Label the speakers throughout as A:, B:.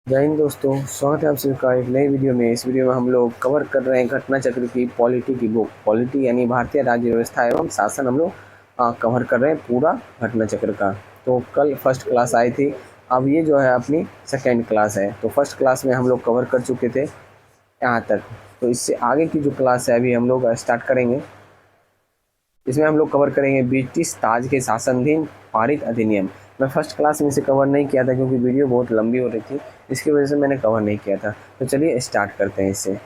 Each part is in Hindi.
A: जय हिंद दोस्तों, स्वागत है आप सभी का एक नई वीडियो में। इस वीडियो में हम लोग कवर कर रहे हैं घटना चक्र की पॉलिटी की बुक। पॉलिटी यानी भारतीय राज्य व्यवस्था एवं शासन हम लोग कवर कर रहे हैं पूरा घटना चक्र का। तो कल फर्स्ट क्लास आई थी, अब ये जो है अपनी सेकेंड क्लास है। तो फर्स्ट क्लास में हम लोग कवर कर चुके थे यहाँ तक। तो इससे आगे की जो क्लास है अभी हम लोग स्टार्ट करेंगे। इसमें हम लोग कवर करेंगे ब्रिटिश ताज के शासनाधीन पारित अधिनियम। मैं फर्स्ट क्लास में इसे कवर नहीं किया था क्योंकि वीडियो बहुत लंबी हो रही थी, इसकी वजह से मैंने कवर नहीं किया था। तो चलिए स्टार्ट करते हैं इससे।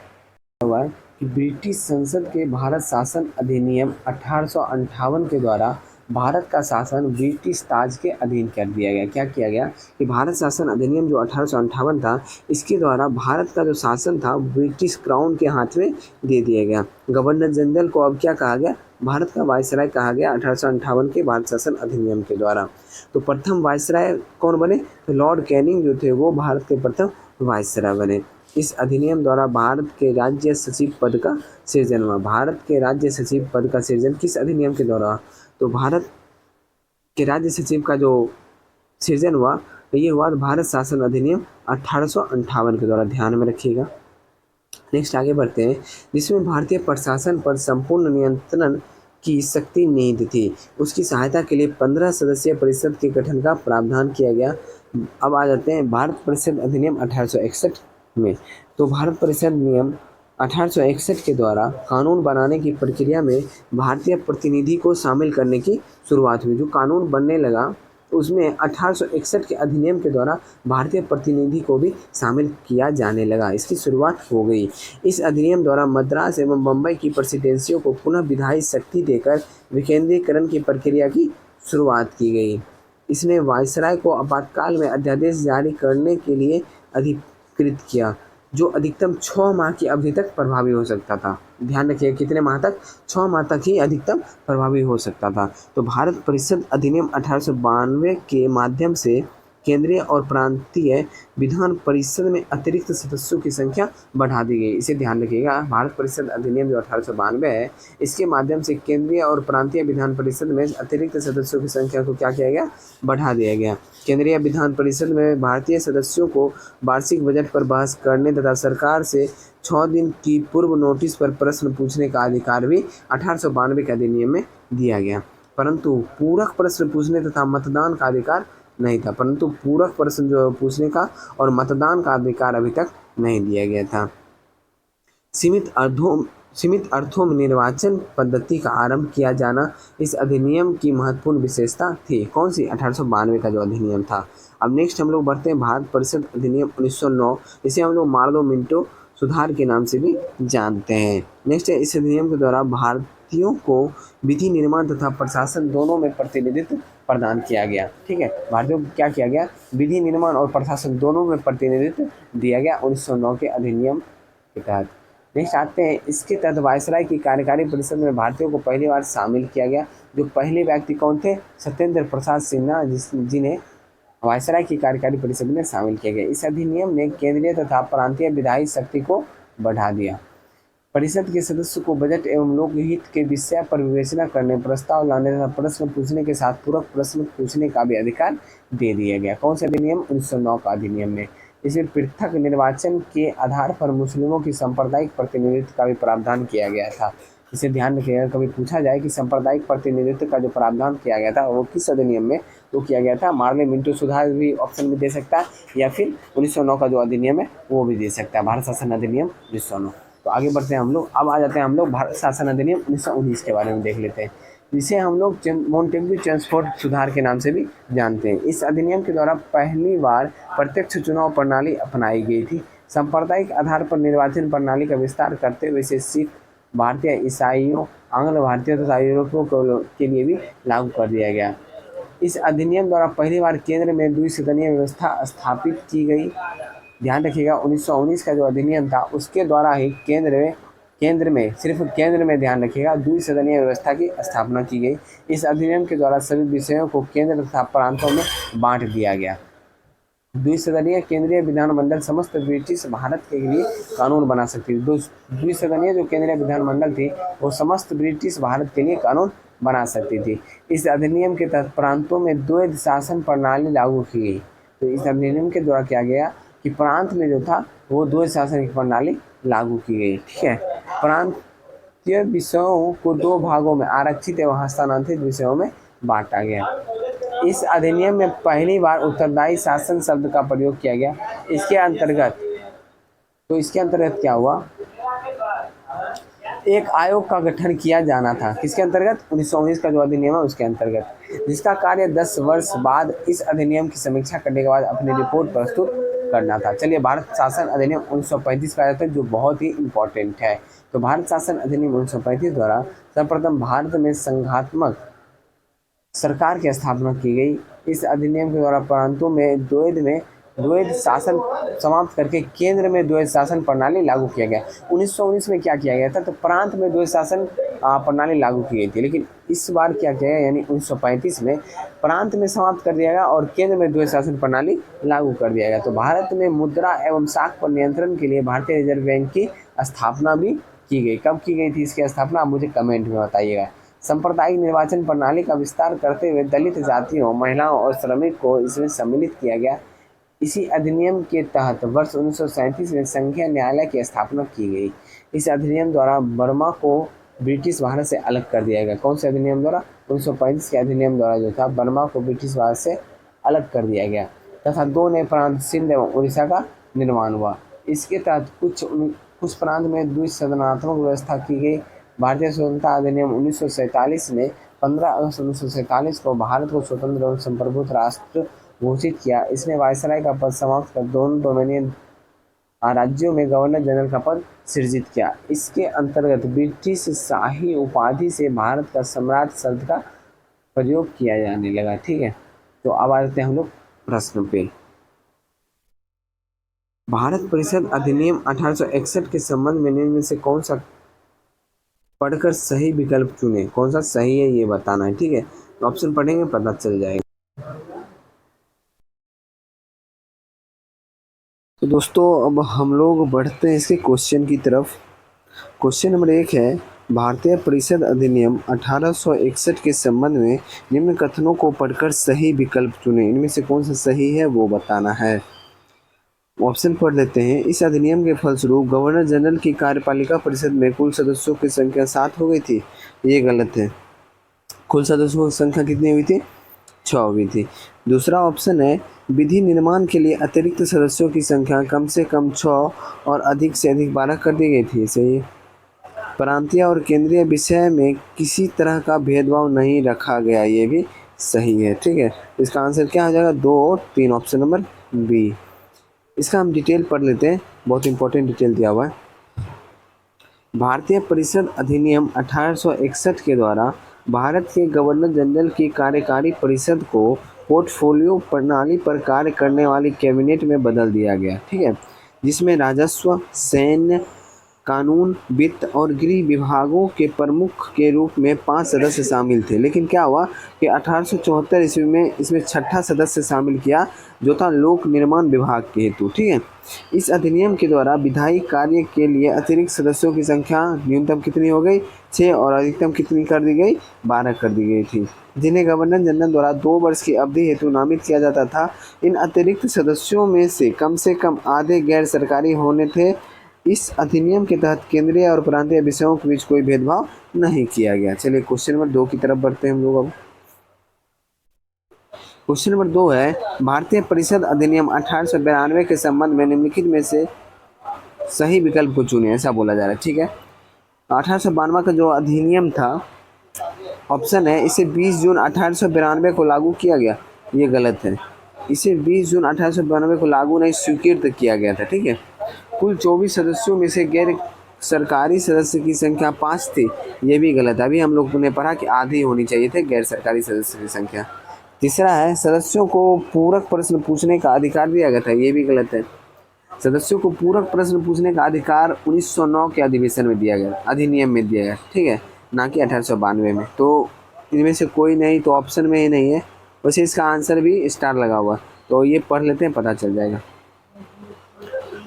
A: हुआ है कि ब्रिटिश संसद के भारत शासन अधिनियम 1858 के द्वारा भारत का शासन ब्रिटिश ताज के अधीन कर दिया गया। क्या किया गया कि भारत शासन अधिनियम जो 1858 था, इसके द्वारा भारत का जो शासन था ब्रिटिश क्राउन के हाथ में दे दिया गया। गवर्नर जनरल को अब क्या कहा गया, भारत का वायसराय कहा गया 1858 के भारत शासन अधिनियम के द्वारा। तो प्रथम वायसराय कौन बने, तो लॉर्ड कैनिंग जो थे वो भारत के प्रथम वायसराय बने। इस अधिनियम द्वारा भारत के राज्य सचिव पद का सृजन हुआ। भारत के राज्य सचिव पद का सृजन किस अधिनियम के द्वारा, तो भारत के राज्य सचिव का जो सृजन हुआ तो ये हुआ भारत शासन अधिनियम 1858 के द्वारा, ध्यान में रखिएगा। नेक्स्ट आगे बढ़ते हैं, जिसमें भारतीय प्रशासन पर संपूर्ण नियंत्रण की शक्ति निहित थी। उसकी सहायता के लिए 15 सदस्यीय परिषद के गठन का प्रावधान किया गया। अब आ जाते हैं भारत परिषद अधिनियम 1861 में। तो भारत परिषद नियम 1861 के द्वारा कानून बनाने की प्रक्रिया में भारतीय प्रतिनिधि को शामिल करने की शुरुआत हुई। जो कानून बनने लगा उसमें 1861 के अधिनियम के द्वारा भारतीय प्रतिनिधि को भी शामिल किया जाने लगा, इसकी शुरुआत हो गई। इस अधिनियम द्वारा मद्रास एवं बम्बई की प्रेसिडेंसियों को पुनः विधायी शक्ति देकर विकेंद्रीकरण की प्रक्रिया की शुरुआत की गई। इसने वायसराय को आपातकाल में अध्यादेश जारी करने के लिए अधिकृत किया, जो अधिकतम 6 माह की अवधि तक प्रभावी हो सकता था। ध्यान रखिए कितने माह तक, 6 माह तक ही अधिकतम प्रभावी हो सकता था। तो भारत परिषद अधिनियम 1892 के माध्यम से केंद्रीय और प्रांतीय विधान परिषद में अतिरिक्त सदस्यों की संख्या बढ़ा दी गई। इसे ध्यान रखिएगा, भारत परिषद अधिनियम जो 1892 है, इसके माध्यम से केंद्रीय और प्रांतीय विधान परिषद में अतिरिक्त सदस्यों की संख्या को क्या किया गया, बढ़ा दिया गया। केंद्रीय विधान परिषद में भारतीय सदस्यों को वार्षिक बजट पर बहस करने तथा सरकार से 6 दिन की पूर्व नोटिस पर प्रश्न पूछने का अधिकार भी 1892 के अधिनियम में दिया गया। परंतु पूरक प्रश्न पूछने तथा मतदान का अधिकार नहीं था। परंतु पूरक प्रश्न जो पूछने का और मतदान का अधिकार अभी तक नहीं दिया गया था। सीमित अर्थों में निर्वाचन पद्धति का आरंभ किया जाना इस अधिनियम की महत्वपूर्ण विशेषता थी। कौन सी, 1892 का जो अधिनियम था। अब नेक्स्ट हम लोग बढ़ते हैं भारत परिषद अधिनियम 1909, इसे हम लोग मार्लो मिंटो सुधार के नाम से भी जानते हैं। नेक्स्ट है, इस अधिनियम के द्वारा भारतीयों को विधि निर्माण तथा प्रशासन दोनों में प्रतिनिधित्व प्रदान किया गया। ठीक है, भारतीयों को क्या किया गया, विधि निर्माण और प्रशासन दोनों में प्रतिनिधित्व दिया गया 1909 के अधिनियम के तहत। नेक्स्ट आते हैं, इसके तहत वायसराय की कार्यकारी परिषद में भारतीयों को पहली बार शामिल किया गया। जो पहले व्यक्ति कौन थे, सत्येंद्र प्रसाद सिन्हा, जिन्हें वायसराय की कार्यकारी परिषद में शामिल किया गया। इस अधिनियम ने केंद्रीय तथा प्रांतीय विधायी शक्ति को बढ़ा दिया। परिषद के सदस्य को बजट एवं लोकहित के विषय पर विवेचना करने, प्रस्ताव लाने तथा प्रश्न पूछने के साथ पूरक प्रश्न पूछने का भी अधिकार दे दिया गया। कौन सा अधिनियम, 1909 का अधिनियम में। इसमें पृथक निर्वाचन के आधार पर मुस्लिमों की सांप्रदायिक प्रतिनिधित्व का भी प्रावधान किया गया था। इसे ध्यान रखिएगा, कभी पूछा जाए कि सांप्रदायिक प्रतिनिधित्व का जो प्रावधान किया गया था वो किस अधिनियम में, तो किया गया था मार्ले मिंटो सुधार भी ऑप्शन में दे सकता है, या फिर 1909 का जो अधिनियम है वो भी दे सकता है, भारत शासन अधिनियम 1909। तो आगे बढ़ते हैं हम लोग, अब आ जाते हैं हम लोग भारत शासन अधिनियम 1919 के बारे में देख लेते हैं, जिसे हम लोग मोंटेग्यू ट्रांसपोर्ट सुधार के नाम से भी जानते हैं। इस अधिनियम के द्वारा पहली बार प्रत्यक्ष चुनाव प्रणाली अपनाई गई थी। सांप्रदायिक आधार पर निर्वाचन प्रणाली का विस्तार करते हुए इसे सिख, भारतीय, ईसाइयों, आंग्ल भारतीयों तथा यूरोपियों के लिए भी लागू कर दिया गया। इस अधिनियम द्वारा पहली बार केंद्र में द्विसदनीय व्यवस्था स्थापित की गई। ध्यान रखिएगा, 1919 का जो अधिनियम था उसके द्वारा ही सिर्फ केंद्र में ध्यान रखिएगा द्विसदनीय व्यवस्था की स्थापना की गई। इस अधिनियम के द्वारा सभी विषयों को केंद्र तथा प्रांतों में बांट दिया गया। द्विसदनीय केंद्रीय विधानमंडल समस्त ब्रिटिश भारत के लिए कानून बना सकती थी। द्विसदनीय जो केंद्रीय विधानमंडल थी वो समस्त ब्रिटिश भारत के लिए कानून बना सकती थी। इस अधिनियम के तहत प्रांतों में द्वैध शासन प्रणाली लागू की गई। तो इस अधिनियम के द्वारा क्या गया कि प्रांत में जो था वो द्वैध शासन की प्रणाली लागू की गई। ठीक है, प्रांतीय विषयों को दो भागों में आरक्षित एवं हस्तांतरित विषयों में बांटा गया। इस अधिनियम में पहली बार उत्तरदायी शासन शब्द का प्रयोग किया गया। इसके अंतर्गत क्या हुआ, एक आयोग का गठन किया जाना था। किसके अंतर्गत, 1919 का जो अधिनियम है उसके अंतर्गत, जिसका कार्य 10 वर्ष बाद इस अधिनियम की समीक्षा करने के बाद अपनी रिपोर्ट प्रस्तुत करना था। चलिए, भारत शासन अधिनियम 1935 का आता है जो बहुत ही इंपॉर्टेंट है। तो भारत शासन अधिनियम 1935 द्वारा सर्वप्रथम भारत में संघात्मक सरकार की स्थापना की गई। इस अधिनियम के द्वारा प्रांतों में द्वैध शासन समाप्त करके केंद्र में द्वैध शासन प्रणाली लागू किया गया। 1919 में क्या किया गया था, तो प्रांत में द्वैध शासन प्रणाली लागू की गई थी, लेकिन इस बार क्या किया गया, यानी 1935 में प्रांत में समाप्त कर दिया गया और केंद्र में द्वैध शासन प्रणाली लागू कर दिया गया। तो भारत में मुद्रा एवं साख पर नियंत्रण के लिए भारतीय रिजर्व बैंक की स्थापना भी की गई। कब की गई थी इसकी स्थापना, आप मुझे कमेंट में बताइएगा। सांप्रदायिक निर्वाचन प्रणाली का विस्तार करते हुए दलित जातियों, महिलाओं और श्रमिक को इसमें सम्मिलित किया गया। इसी अधिनियम के तहत वर्ष 1937 में संघीय न्यायालय की स्थापना की गई। इस अधिनियम द्वारा बर्मा को ब्रिटिश भारत से अलग कर दिया गया। कौन से अधिनियम द्वारा, 1935 के अधिनियम द्वारा जो था बर्मा को ब्रिटिश भारत से अलग कर दिया गया तथा दो नए प्रांत सिंध एवं उड़ीसा का निर्माण हुआ। इसके तहत कुछ प्रांत में द्विसदनात्मक व्यवस्था की गई। भारतीय स्वतंत्रता अधिनियम 1947 ने 15 अगस्त 1947 को भारत को स्वतंत्र एवं संप्रभुत्व राष्ट्र घोषित किया। इसने वायसराय का पद समाप्त कर दोनों डोमिनियन राज्यों में गवर्नर जनरल का पद सृजित किया। इसके अंतर्गत ब्रिटिश शाही उपाधि से भारत का सम्राट शब्द का प्रयोग किया जाने लगा। ठीक है, तो अब आते हैं हम लोग प्रश्न पे। भारत परिषद अधिनियम 1861 के संबंध में निम्न में से कौन सा पढ़कर सही विकल्प चुने, कौन सा सही है ये बताना है। ठीक है, तो ऑप्शन पढ़ेंगे पता चल जाएगा। तो दोस्तों अब हम लोग बढ़ते हैं इसके क्वेश्चन की तरफ। क्वेश्चन नंबर 1 है, भारतीय परिषद अधिनियम 1861 के संबंध में निम्न कथनों को पढ़कर सही विकल्प चुने। इनमें से कौन सा सही है वो बताना है। ऑप्शन पढ़ लेते हैं। इस अधिनियम के फलस्वरूप गवर्नर जनरल की कार्यपालिका परिषद में कुल सदस्यों की संख्या 7 हो गई थी। ये गलत है। कुल सदस्यों की संख्या कितनी हुई थी, 6 हुई थी। दूसरा ऑप्शन है, विधि निर्माण के लिए अतिरिक्त सदस्यों की संख्या कम से कम 6 और अधिक से अधिक 12 कर दी गई थी। सही है। प्रांतीय और केंद्रीय विषय में किसी तरह का भेदभाव नहीं रखा गया, ये भी सही है। ठीक है, इसका आंसर क्या हो जाएगा, 2 और 3, ऑप्शन नंबर बी। इसका हम डिटेल पढ़ लेते हैं, बहुत इंपॉर्टेंट डिटेल दिया हुआ है। भारतीय परिषद अधिनियम 1861 के द्वारा भारत के गवर्नर जनरल की कार्यकारी परिषद को पोर्टफोलियो प्रणाली पर कार्य करने वाली कैबिनेट में बदल दिया गया। ठीक है, जिसमें राजस्व, सैन्य, कानून, वित्त और गृह विभागों के प्रमुख के रूप में 5 सदस्य शामिल थे। लेकिन क्या हुआ कि 1874 ईस्वी में इसमें 6ठा सदस्य शामिल किया, जो था लोक निर्माण विभाग के हेतु। ठीक है, इस अधिनियम के द्वारा विधायी कार्य के लिए अतिरिक्त सदस्यों की संख्या न्यूनतम कितनी हो गई, 6, और अधिकतम कितनी कर दी गई, 12 कर दी गई थी, जिन्हें गवर्नर जनरल द्वारा 2 वर्ष की अवधि हेतु नामित किया जाता था। इन अतिरिक्त सदस्यों में से कम आधे गैर सरकारी होने थे। इस अधिनियम के तहत केंद्रीय और प्रांतीय विषयों के बीच कोई भेदभाव नहीं किया गया। चलिए क्वेश्चन नंबर 2 की तरफ बढ़ते हैं हम लोग। अब क्वेश्चन नंबर 2 है, भारतीय परिषद अधिनियम 1892 के संबंध में निम्नलिखित में से सही विकल्प को चुने, ऐसा बोला जा रहा है। ठीक है, 1892 का जो अधिनियम था, ऑप्शन है, इसे 20 जून 1892 को लागू किया गया। ये गलत है, इसे 20 जून 1892 को लागू नहीं, स्वीकृत किया गया था। ठीक है, कुल 24 सदस्यों में से गैर सरकारी सदस्य की संख्या 5 थी। ये भी गलत है, अभी हम लोग ने पढ़ा कि आधी होनी चाहिए थे गैर सरकारी सदस्य की संख्या। तीसरा है, सदस्यों को पूरक प्रश्न पूछने का अधिकार दिया गया था। ये भी गलत है, सदस्यों को पूरक प्रश्न पूछने का अधिकार 1909 के अधिवेशन में दिया गया, अधिनियम में दिया गया। ठीक है, ना कि 1892 में। तो इनमें से कोई नहीं, तो ऑप्शन में ही नहीं है। वैसे इसका आंसर भी स्टार लगा हुआ, तो ये पढ़ लेते हैं, पता चल जाएगा।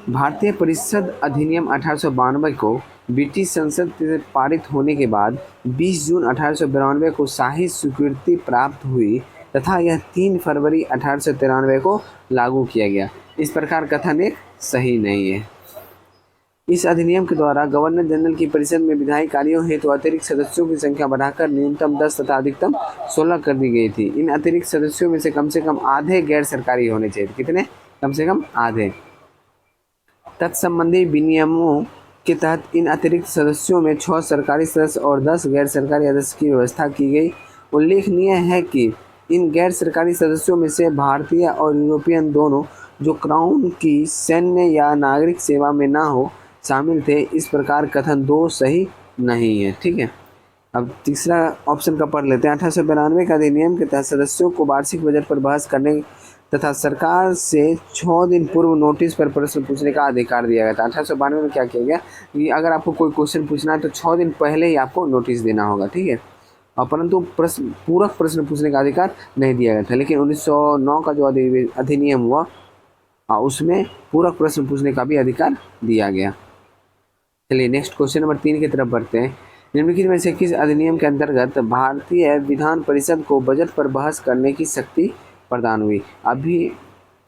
A: भारतीय परिषद अधिनियम 1892 को ब्रिटिश संसद से पारित होने के बाद 20 जून 1892 को शाही स्वीकृति प्राप्त हुई तथा यह 3 फरवरी 1893 को लागू किया गया। इस प्रकार कथन एक सही नहीं है। इस अधिनियम के द्वारा गवर्नर जनरल की परिषद में विधायी कार्यों हेतु अतिरिक्त सदस्यों की संख्या बढ़ाकर न्यूनतम 10 तथा अधिकतम 16 कर दी गई थी। इन अतिरिक्त सदस्यों में से कम आधे गैर सरकारी होने चाहिए। कितने? कम से कम आधे। तत्संबंधी विनियमों के तहत इन अतिरिक्त सदस्यों में 6 सरकारी सदस्य और 10 गैर सरकारी सदस्य की व्यवस्था की गई। उल्लेखनीय है कि इन गैर सरकारी सदस्यों में से भारतीय और यूरोपियन दोनों, जो क्राउन की सैन्य या नागरिक सेवा में ना हो, शामिल थे। इस प्रकार कथन 2 सही नहीं है। ठीक है, अब तीसरा ऑप्शन का पढ़ लेते हैं। 1892 का अधिनियम के तहत सदस्यों को वार्षिक बजट पर बहस करने तथा सरकार से 6 दिन पूर्व नोटिस पर प्रश्न पूछने का अधिकार दिया गया था। 1892 में क्या किया गया कि अगर आपको कोई क्वेश्चन पूछना है तो 6 दिन पहले ही आपको नोटिस देना होगा। ठीक है, और परंतु पूरक प्रश्न पूछने का अधिकार नहीं दिया गया था। लेकिन 1909 का जो अधिनियम हुआ उसमें पूरक प्रश्न पूछने का भी अधिकार दिया गया। चलिए नेक्स्ट क्वेश्चन नंबर 3 की तरफ बढ़ते हैं। निम्नलिखित में से किस अधिनियम के अंतर्गत भारतीय विधान परिषद को बजट पर बहस करने की शक्ति प्रदान हुई? अभी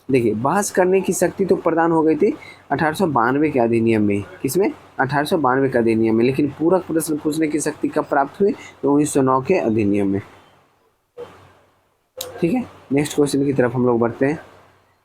A: देखिए, बहस करने की शक्ति तो प्रदान हो गई थी 1892 के अधिनियम में। किसमें? 1892 के अधिनियम में। लेकिन पूरक प्रश्न पूछने की शक्ति कब प्राप्त हुई? तो 1909 के अधिनियम में। ठीक है, नेक्स्ट क्वेश्चन की तरफ हम लोग बढ़ते हैं।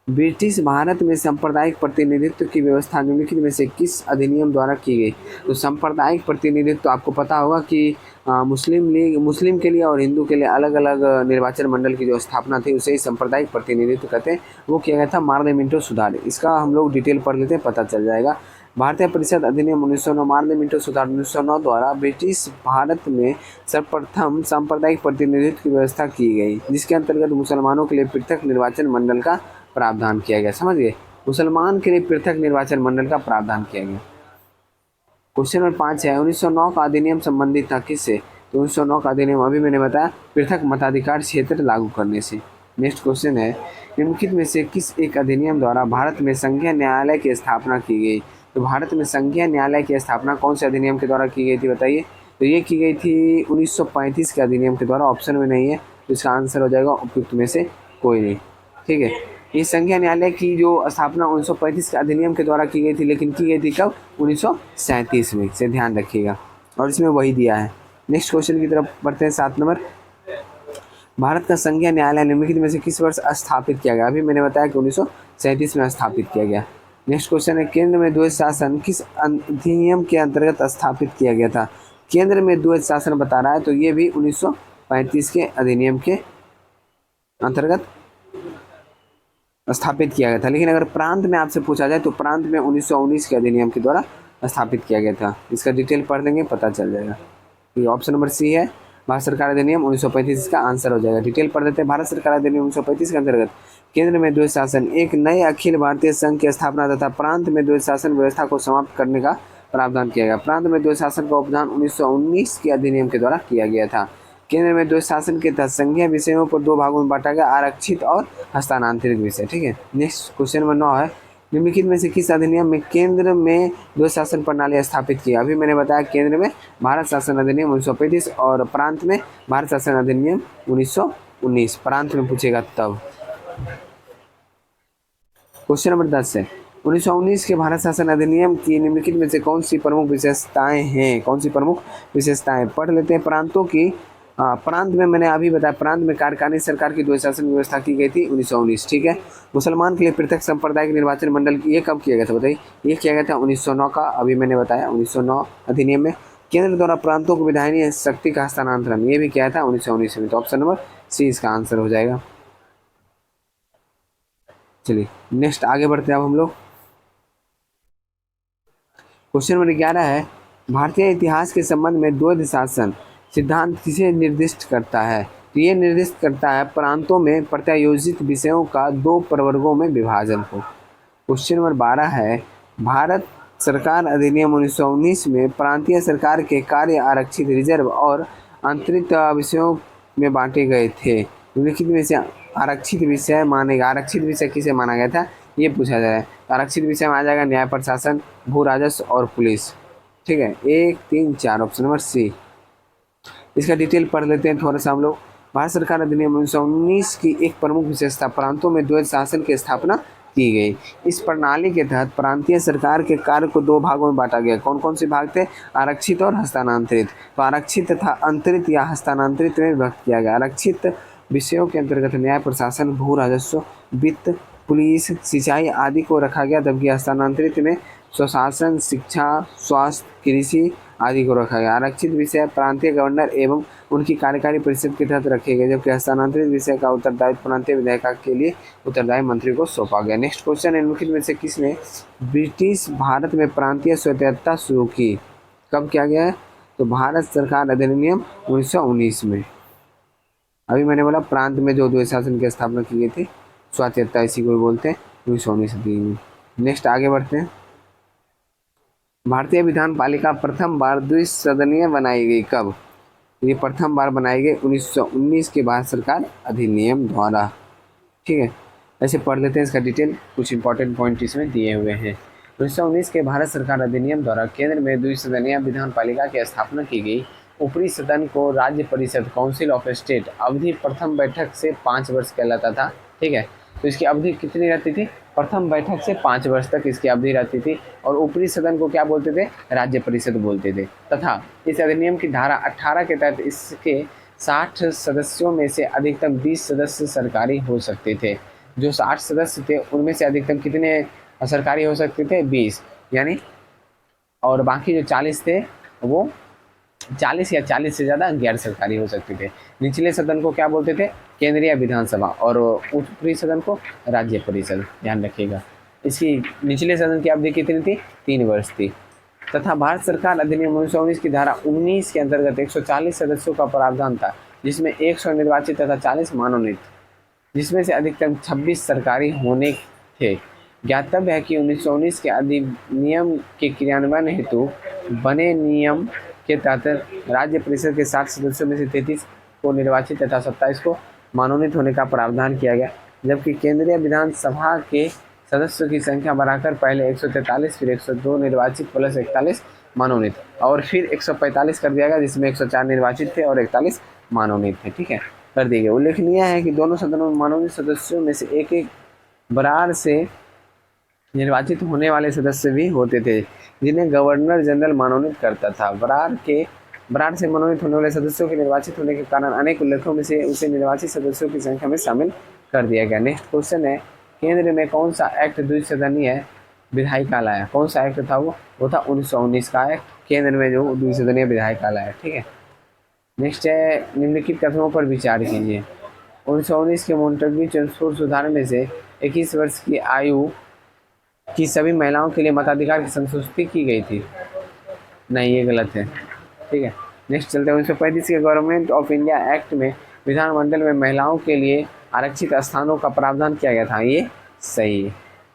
A: ब्रिटिश भारत में सांप्रदायिक प्रतिनिधित्व की व्यवस्था निम्नलिखित में से किस अधिनियम द्वारा की गई? तो सांप्रदायिक प्रतिनिधित्व आपको पता होगा कि मुस्लिम के लिए और हिंदू के लिए अलग अलग निर्वाचन मंडल की जो स्थापना थी उसे ही सांप्रदायिक प्रतिनिधित्व कहते हैं। वो किया गया था मार्ले-मिंटो सुधार। इसका हम लोग डिटेल पढ़ लेते हैं, पता चल जाएगा। भारतीय परिषद अधिनियम 1909 मार्ले-मिंटो सुधार 1909 द्वारा ब्रिटिश भारत में सर्वप्रथम सांप्रदायिक प्रतिनिधित्व की व्यवस्था की गई, जिसके अंतर्गत मुसलमानों के लिए पृथक निर्वाचन मंडल का प्रावधान किया गया। समझ गए? मुसलमान के लिए पृथक निर्वाचन मंडल का प्रावधान किया गया। क्वेश्चन नंबर 5 है, 1909 का अधिनियम संबंधित था किससे? तो 1909 का अधिनियम अभी मैंने बताया पृथक मताधिकार क्षेत्र लागू करने से। नेक्स्ट क्वेश्चन है, निम्नलिखित में से किस एक अधिनियम द्वारा भारत में संघीय न्यायालय की स्थापना की गई? तो भारत में संघीय न्यायालय की स्थापना कौन से अधिनियम के द्वारा की गई थी बताइए? तो ये की गई थी 1935 के अधिनियम के द्वारा। ऑप्शन में नहीं है, तो इसका आंसर हो जाएगा उपयुक्त में से कोई नहीं। ठीक है, ये संघीय न्यायालय की जो स्थापना 1935 के अधिनियम के द्वारा की गई थी, लेकिन की गई थी कब? 1937 में, से ध्यान रखिएगा, और इसमें वही दिया है। नेक्स्ट क्वेश्चन की तरफ बढ़ते हैं। 7 नंबर, भारत का संघीय न्यायालय निम्नलिखित में से किस वर्ष स्थापित किया गया? अभी मैंने बताया कि 1937 में स्थापित किया गया। नेक्स्ट क्वेश्चन है, केंद्र में द्वैध शासन किस अधिनियम के अंतर्गत स्थापित किया गया था? केंद्र में द्वैध शासन बता रहा है, तो ये भी 1935 के अधिनियम के अंतर्गत स्थापित किया गया था। लेकिन अगर प्रांत में आपसे पूछा जाए तो प्रांत में 1919 के अधिनियम के द्वारा स्थापित किया गया था। इसका डिटेल पढ़ लेंगे, पता चल जाएगा। ये ऑप्शन नंबर सी है, भारत सरकार अधिनियम 1935 इसका आंसर हो जाएगा। डिटेल पढ़ देते हैं। भारत सरकार अधिनियम 1935 के अंतर्गत केंद्र में द्वैध शासन, एक नए अखिल भारतीय संघ की स्थापना तथा प्रांत में द्वैध शासन व्यवस्था को समाप्त करने का प्रावधान किया गया। प्रांत में द्वैध शासन का उपधान 1919 के अधिनियम के द्वारा किया गया था। केंद्र में द्वैध शासन के तहत संघीय विषयों को 2 भागों में बांटा गया, आरक्षित और हस्तांतरित विषय। ठीक है, नेक्स्ट क्वेश्चन नंबर 9 है, निम्नलिखित में से किस अधिनियम में केंद्र में द्वैध शासन प्रणाली स्थापित किया? अभी मैंने बताया केंद्र में भारत शासन अधिनियम 1935 और प्रांत में भारत शासन अधिनियम 1919। प्रांत में पूछेगा तब। क्वेश्चन नंबर 10 है, 1919 के भारत शासन अधिनियम की निम्नलिखित में से कौन सी प्रमुख विशेषताएं हैं? कौन सी प्रमुख विशेषताएं? पढ़ लेते हैं। प्रांतों की प्रांत में मैंने अभी बताया, प्रांत में कार्यकारिणी सरकार की द्वैध शासन व्यवस्था की गई थी 1919। ठीक है, मुसलमान के लिए पृथक सांप्रदायिक निर्वाचन मंडल, ये कब किया गया था बताइए? ये किया गया था 1909 का, अभी मैंने बताया 1909 अधिनियम में। केंद्र द्वारा प्रांतों को विधायी शक्ति का हस्तांतरण, ये भी किया था 1919 में। तो ऑप्शन नंबर सी इसका आंसर हो जाएगा। चलिए नेक्स्ट आगे बढ़ते हैं अब हम लोग। क्वेश्चन नंबर 11 है, भारतीय इतिहास के संबंध में द्वैध शासन सिद्धांत किसे निर्दिष्ट करता है? तो ये निर्दिष्ट करता है प्रांतों में प्रत्यायोजित विषयों का 2 प्रवर्गों में विभाजन को। क्वेश्चन नंबर 12 है, भारत सरकार अधिनियम 1919 में प्रांतीय सरकार के कार्य आरक्षित, रिजर्व और अंतरित विषयों में बांटे गए थे। निम्नलिखित में से आरक्षित विषय मानेगा, आरक्षित विषय किसे माना गया था ये पूछा जा रहा है। आरक्षित विषय में आ जाएगा न्याय प्रशासन, भू राजस्व और पुलिस। ठीक है, 1, 3, 4 ऑप्शन नंबर सी। इसका डिटेल पढ़ लेते हैं थोड़ा सा हम लोग। भारत सरकार अधिनियम 1919 की एक प्रमुख विशेषता प्रांतों में द्वैध शासन की स्थापना की गई। इस प्रणाली के तहत प्रांतीय सरकार के कार्य को दो भागों में बांटा गया। कौन कौन से भाग थे? आरक्षित और हस्तांतरित। तो आरक्षित तथा अंतरित या हस्तांतरित में विभक्त किया गया। आरक्षित विषयों के अंतर्गत न्याय, प्रशासन, भू राजस्व, वित्त, पुलिस, सिंचाई आदि को रखा गया, जबकि हस्तांतरित में स्वशासन, शिक्षा, स्वास्थ्य, कृषि आदि को रखा गया। आरक्षित विषय प्रांतीय गवर्नर एवं उनकी कार्यकारी परिषद के तहत रखे गए, जबकि हस्तांतरित विषय का उत्तरदायित्व प्रांतीय विधायिका के लिए उत्तरदायी मंत्री को सौंपा गया। नेक्स्ट क्वेश्चन, निम्नलिखित में से किसने ब्रिटिश भारत में प्रांतीय स्वायत्तता शुरू की? कब किया गया है? तो भारत सरकार अधिनियम 1919 में। अभी मैंने बोला प्रांत में जो द्वैत शासन की स्थापना की गई थी, स्वायत्तता इसी को बोलते हैं, 1919 में। नेक्स्ट आगे बढ़ते हैं। भारतीय विधान पालिका प्रथम बार द्विसदनीय बनाई गई कब? ये प्रथम बार बनाई गई 1919 के भारत सरकार अधिनियम द्वारा। ठीक है, ऐसे पढ़ लेते हैं इसका डिटेल, कुछ इंपॉर्टेंट पॉइंट इसमें दिए हुए हैं। 1919 के भारत सरकार अधिनियम द्वारा केंद्र में द्विसदनीय विधान पालिका की स्थापना की गई। ऊपरी सदन को राज्य परिषद काउंसिल ऑफ स्टेट अवधि प्रथम बैठक से 5 वर्ष कहलाता था। ठीक है, तो इसकी अवधि कितनी रहती थी? प्रथम बैठक से 5 वर्ष तक इसकी अवधि रहती थी। और ऊपरी सदन को क्या बोलते थे? राज्य परिषद बोलते थे। तथा इस अधिनियम की धारा 18 के तहत इसके 60 सदस्यों में से अधिकतम 20 सदस्य सरकारी हो सकते थे। जो 60 सदस्य थे उनमें से अधिकतम कितने सरकारी हो सकते थे? 20, यानी, और बाकी जो 40 थे वो 40 या 40 से ज़्यादा गैर सरकारी हो सकते थे। निचले सदन को क्या बोलते थे? केंद्रीय विधानसभा, और ऊपरी सदन को राज्य परिषद। ध्यान रखिएगा, इसकी निचले सदन की अवधि कितनी थी? 3 वर्ष थी। तथा भारत सरकार अधिनियम 1919 की धारा 19 के अंतर्गत 140 सदस्यों का प्रावधान था, जिसमें 100 निर्वाचित तथा 40 मनोनीत, जिसमें से अधिकतम 26 सरकारी होने थे। ज्ञातव्य है कि 1919 के अधिनियम के क्रियान्वयन हेतु बने नियम के तहत राज्य परिषद के 60 सदस्यों में से 33 को निर्वाचित तथा 27 को मनोनीत होने का प्रावधान किया गया, जबकि केंद्रीय विधानसभा के सदस्यों की संख्या बढ़ाकर पहले 143, फिर 102 निर्वाचित प्लस 41 मनोनीत, और फिर 145 कर दिया गया, जिसमें 104 निर्वाचित थे और 41 मनोनीत थे। ठीक है, कर दिए गए। उल्लेखनीय है कि दोनों सदनों में मनोनीत सदस्यों में से एक एक बरार से निर्वाचित होने वाले सदस्य भी होते थे, जिन्हें गवर्नर जनरल मनोनीत करता था। बरार से मनोनीत होने वाले सदस्यों के निर्वाचित होने के कारण अनेक उल्लेखों में से उसे निर्वाचित सदस्यों की संख्या में शामिल कर दिया गया। नेक्स्ट क्वेश्चन है, केंद्र में कौन सा एक्ट द्विसदनीय विधायिका लाया? कौन सा एक्ट था वो था 1919 का एक्ट, केंद्र में जो द्विसदनीय विधायिका लाया। ठीक है, नेक्स्ट है, निम्नलिखित कथनों पर विचार कीजिए। 1919 के मोंटेग्यू चेम्सफोर्ड सुधार में से 21 वर्ष की आयु की सभी महिलाओं के लिए मताधिकार की संतुष्टि की गई थी। नहीं, ये गलत है। ठीक है, नेक्स्ट चलते हैं। 1935 के गवर्नमेंट ऑफ इंडिया एक्ट में विधानमंडल में महिलाओं के लिए आरक्षित स्थानों का प्रावधान किया गया था। ये सही है,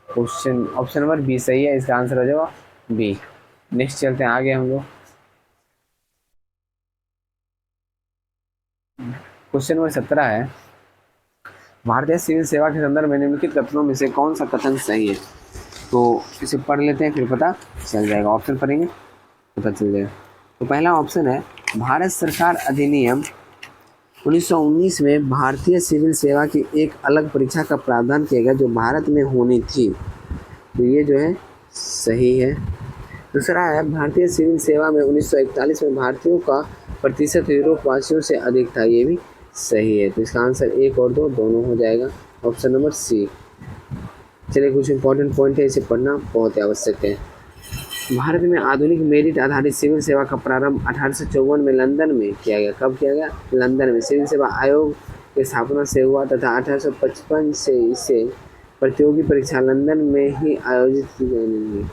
A: क्वेश्चन ऑप्शन नंबर बी सही है, इसका आंसर हो जाएगा बी। नेक्स्ट चलते हैं आगे हम लोग। क्वेश्चन नंबर 17 है, भारतीय सिविल सेवा के संदर्भ में निम्नलिखित कथनों में से कौन सा कथन सही है? तो इसे पढ़ लेते हैं, फिर पता चल जाएगा। ऑप्शन पढ़ेंगे पता चल जाएगा। तो पहला ऑप्शन है, भारत सरकार अधिनियम 1919 में भारतीय सिविल सेवा की एक अलग परीक्षा का प्रावधान किया गया जो भारत में होनी थी। तो ये जो है सही है। दूसरा है, भारतीय सिविल सेवा में 1941 में भारतीयों का प्रतिशत यूरोपवासियों से अधिक था। ये भी सही है। तो इसका आंसर 1 और 2 दोनों हो जाएगा, ऑप्शन नंबर सी। चलिए, कुछ इंपॉर्टेंट पॉइंट है, इसे पढ़ना बहुत आवश्यक है। भारत में आधुनिक मेरिट आधारित सिविल सेवा का प्रारंभ 1854 में लंदन में किया गया। कब किया गया? लंदन में सिविल सेवा आयोग की स्थापना से हुआ तथा 1855 से इसे प्रतियोगी परीक्षा लंदन में ही आयोजित की जाएगी।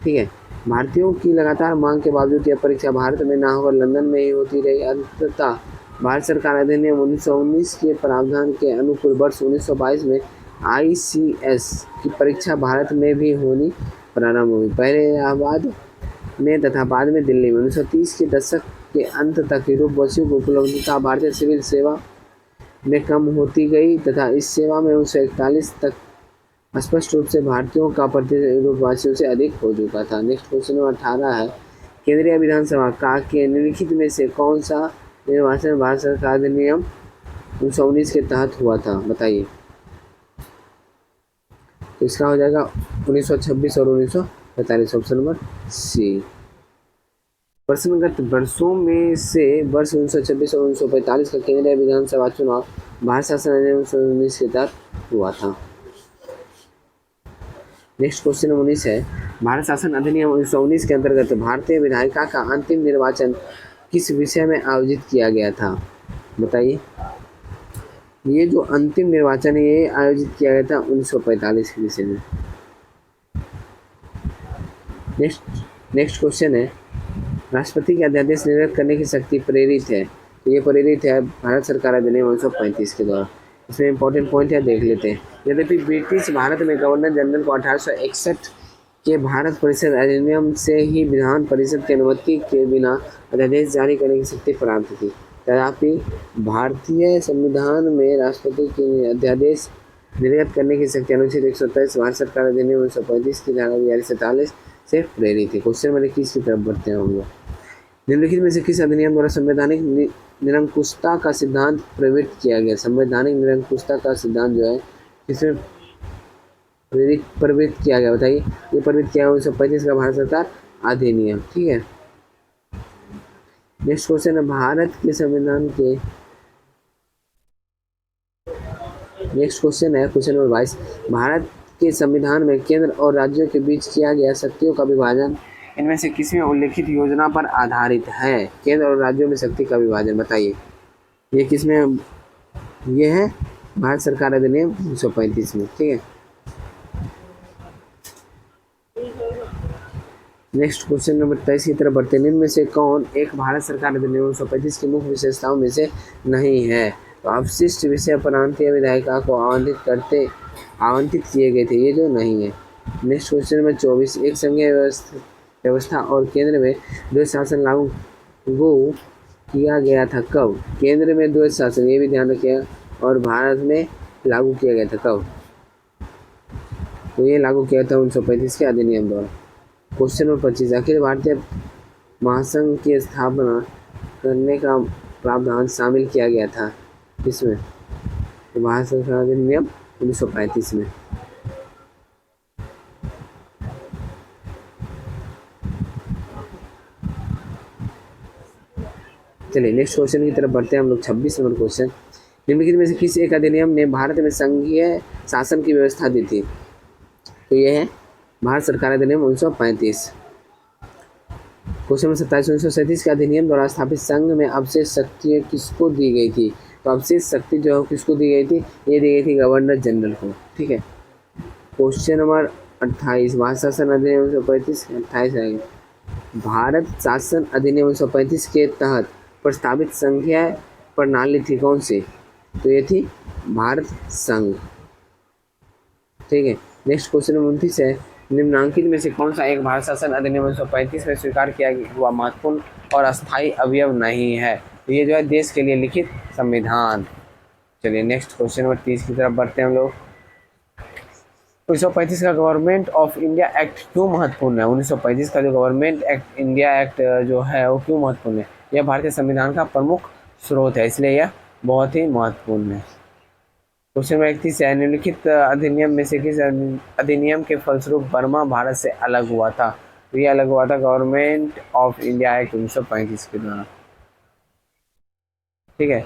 A: ठीक है, भारतीयों की लगातार मांग के बावजूद यह परीक्षा भारत में ना होकर लंदन में ही होती रही। अंततः भारत सरकार अधिनियम 1919 के प्रावधान के अनुकूल वर्ष 1922 में ICS की परीक्षा भारत में भी होनी प्रारंभ हुई, पहले इलाहाबाद में तथा बाद में दिल्ली में। 1930 के दशक के अंत तक यूरोपवासियों की उपलब्धता भारतीय सिविल सेवा में कम होती गई तथा इस सेवा में 1941 तक स्पष्ट रूप से भारतीयों का प्रतिशत यूरोपवासियों से अधिक हो चुका था। नेक्स्ट क्वेश्चन नंबर 18 है, केंद्रीय विधानसभा का के निम्नलिखित में से कौन सा निर्वाचन भारत सरकार अधिनियम 1919 के तहत हुआ था? बताइए। तो इसका हो जाएगा 1926 और 1945, ऑप्शन नंबर सी। प्रश्नगत वर्षों में से वर्ष 1926 और 1945 का केंद्रीय विधानसभा चुनाव भारत शासन अधिनियम 1919 के तहत हुआ था। नेक्स्ट क्वेश्चन 19 है, भारत शासन अधिनियम 1919 के अंतर्गत भारतीय विधायिका का अंतिम निर्वाचन किस विषय में आयोजित किया गया था? बताइए। ये जो अंतिम निर्वाचन है ये आयोजित किया गया था 1945 के विषय में। नेक्स्ट क्वेश्चन है, राष्ट्रपति के अध्यादेश निर्गत करने की शक्ति प्रेरित है, तो ये प्रेरित है भारत सरकार अधिनियम 1935 के द्वारा। इसमें इंपॉर्टेंट पॉइंट है, देख लेते हैं। यद्यपि ब्रिटिश भारत में गवर्नर जनरल को 1861 के भारत परिषद अधिनियम से ही विधान परिषद की अनुमति के बिना अध्यादेश जारी करने की शक्ति प्राप्त थी, तथापि भारतीय संविधान में राष्ट्रपति के अध्यादेश निर्गत करने की शक्ति अनुच्छेद 127 भारत सरकार अधिनियम 1935 की धारा 42-43 से प्रेरित है। क्वेश्चन नंबर 21 की तरफ बढ़ते हैं हम लोग। निम्नलिखित में से किस अधिनियम द्वारा संवैधानिक निरंकुशता का सिद्धांत प्रवृत्त किया गया? संवैधानिक निरंकुशता का सिद्धांत जो है किसमें प्रवृत्त किया गया? बताइए। ये प्रवृत्त किया 1935 का भारत सरकार अधिनियम। ठीक है। नेक्स्ट क्वेश्चन है, भारत के संविधान के नेक्स्ट क्वेश्चन है क्वेश्चन नंबर 22, भारत के संविधान में केंद्र और राज्यों के बीच किया गया शक्तियों का विभाजन इनमें से किसमें उल्लेखित योजना पर आधारित है? केंद्र और राज्यों में शक्ति का विभाजन, बताइए। ये किसमें? ये है भारत सरकार अधिनियम 1935 में। ठीक है। नेक्स्ट क्वेश्चन नंबर 23 की तरफ बढ़ते हैं। इनमें से कौन एक भारत सरकार अधिनियम 1935 की मुख्य विशेषताओं में से नहीं है? तो अवशिष्ट विषय प्रांतीय विधायिका को आवंटित किए गए थे, ये जो नहीं है। नेक्स्ट क्वेश्चन नंबर 24, एक संघीय व्यवस्था और केंद्र में द्वैध शासन लागू किया गया था कब? केंद्र में द्वैध शासन, ये भी ध्यान रखिएगा, और भारत में लागू किया गया था कब? तो ये लागू किया था 1935 के अधिनियम द्वारा। क्वेश्चन नंबर 25, अखिल भारतीय महासंघ की स्थापना करने का प्रावधान शामिल किया गया था किसमें? तो भारत सरकार अधिनियम 1935 में। चलिए नेक्स्ट क्वेश्चन की तरफ बढ़ते हैं हम लोग। 26 नंबर क्वेश्चन, निम्नलिखित में से किस एक अधिनियम ने भारत में संघीय शासन की व्यवस्था दी थी? तो ये है भारत सरकार अधिनियम 1935। क्वेश्चन नंबर 27, 1937 के अधिनियम द्वारा स्थापित संघ में अवशेष शक्ति किसको दी गई थी? तो अवशेष शक्ति जो किसको दी गई थी? ये दी गई थी गवर्नर जनरल को। ठीक है। क्वेश्चन नंबर 28, भारत शासन अधिनियम 1935, 28 आएगा। भारत शासन अधिनियम 1935 के तहत प्रस्तावित संघीय प्रणाली थी कौन सी? तो ये थी भारत संघ। ठीक है। नेक्स्ट क्वेश्चन नंबर 29 है, निम्नांकित में से कौन सा एक भारत शासन अधिनियम 1935 में स्वीकार किया हुआ महत्वपूर्ण और अस्थायी अवयव नहीं है? तो ये जो है देश के लिए लिखित संविधान। चलिए नेक्स्ट क्वेश्चन नंबर 30 की तरफ बढ़ते हैं हम लोग। 1935 का गवर्नमेंट ऑफ इंडिया एक्ट क्यों महत्वपूर्ण है? 1935 का जो गवर्नमेंट एक्ट इंडिया एक्ट जो है वो क्यों महत्वपूर्ण है? यह भारतीय संविधान का प्रमुख स्रोत है, इसलिए यह बहुत ही महत्वपूर्ण है। क्वेश्चन नंबर 31 है, निम्नलिखित अधिनियम में से किस अधिनियम के फलस्वरूप बर्मा भारत से अलग हुआ था? तो ये अलग हुआ था गवर्नमेंट ऑफ इंडिया एक्ट 1935 के द्वारा। ठीक है।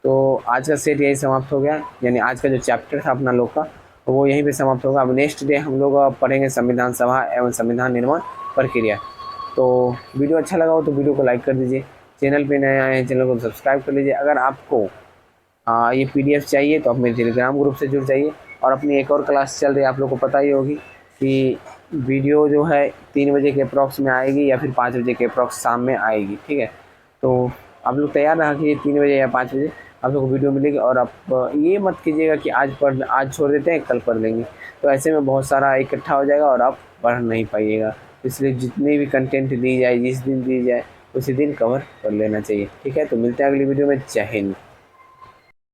A: तो आज का सेट यही समाप्त हो गया, यानी आज का जो चैप्टर था अपना लोग का वो यहीं पे समाप्त होगा। अब नेक्स्ट डे हम लोग पढ़ेंगे संविधान सभा एवं संविधान निर्माण प्रक्रिया। तो वीडियो अच्छा लगा हो तो वीडियो को लाइक कर दीजिए, चैनल पे नए आए हैं चैनल को सब्सक्राइब कर लीजिए। अगर आपको ये PDF चाहिए तो आप मेरे टेलीग्राम ग्रुप से जुड़ जाइए। और अपनी एक और क्लास चल रही है, आप लोग को पता ही होगी कि वीडियो जो है 3 बजे के अप्रॉक्स में आएगी या फिर 5 बजे के अप्रॉक्स शाम में आएगी। ठीक है। तो आप लोग तैयार रहा कि 3 बजे या 5 बजे आप लोग को वीडियो मिलेगी। और आप ये मत कीजिएगा कि आज छोड़ देते हैं कल पढ़ लेंगे, तो ऐसे में बहुत सारा इकट्ठा हो जाएगा और आप पढ़ नहीं पाइएगा। इसलिए जितनी भी कंटेंट दी जाए जिस दिन दी जाए उसी दिन कवर कर लेना चाहिए। ठीक है। तो मिलते हैं अगली वीडियो में। जय हिंद।